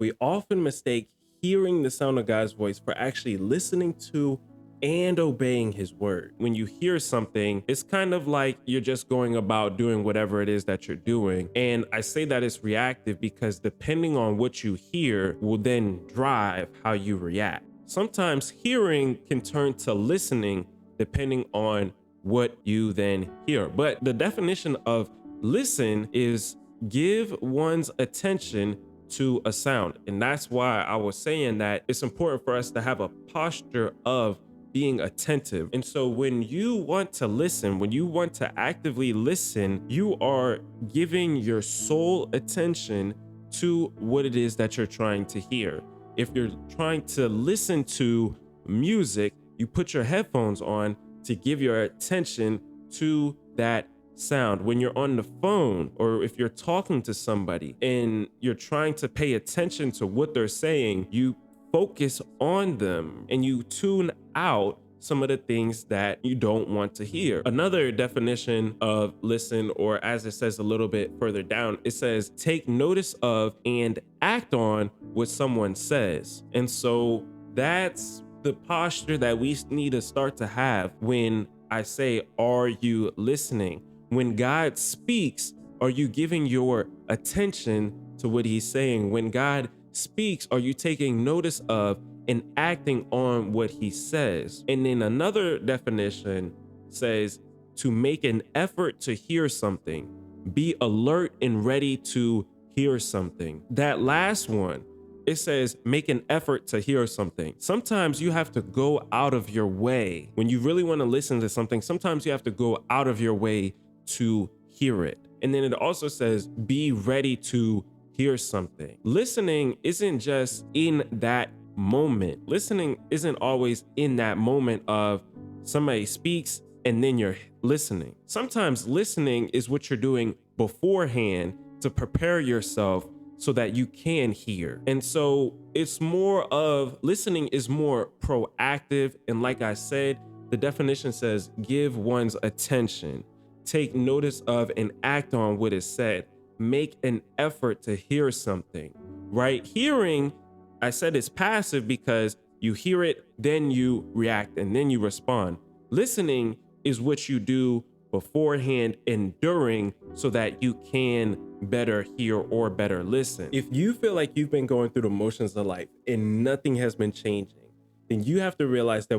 We often mistake hearing the sound of God's voice for actually listening to and obeying his word. When you hear something, it's kind of like you're just going about doing whatever it is that you're doing. And I say that it's reactive because depending on what you hear will then drive how you react. Sometimes hearing can turn to listening depending on what you then hear. But the definition of listen is give one's attention to a sound. And that's why I was saying that it's important for us to have a posture of being attentive. And so when you want to listen, when you want to actively listen, you are giving your sole attention to what it is that you're trying to hear. If you're trying to listen to music, you put your headphones on to give your attention to that sound. When you're on the phone or if you're talking to somebody and you're trying to pay attention to what they're saying, you focus on them and you tune out some of the things that you don't want to hear. Another definition of listen, or as it says a little bit further down, it says take notice of and act on what someone says. And so that's the posture that we need to start to have when I say, are you listening? When God speaks, are you giving your attention to what he's saying? When God speaks, are you taking notice of and acting on what he says? And then another definition says to make an effort to hear something, be alert and ready to hear something. That last one, it says make an effort to hear something. Sometimes you have to go out of your way. When you really want to listen to something, sometimes you have to go out of your way to hear it. And then it also says be ready to hear something. Listening isn't just in that moment. Listening isn't always in that moment of somebody speaks and then you're listening. Sometimes listening is what you're doing beforehand to prepare yourself so that you can hear. And so it's more of listening is more proactive. And like I said, the definition says give one's attention, take notice of and act on what is said, make an effort to hear something, right? Hearing, I said it's passive because you hear it, then you react, and then you respond. Listening is what you do beforehand and during so that you can better hear or better listen. If you feel like you've been going through the motions of life and nothing has been changing, then you have to realize that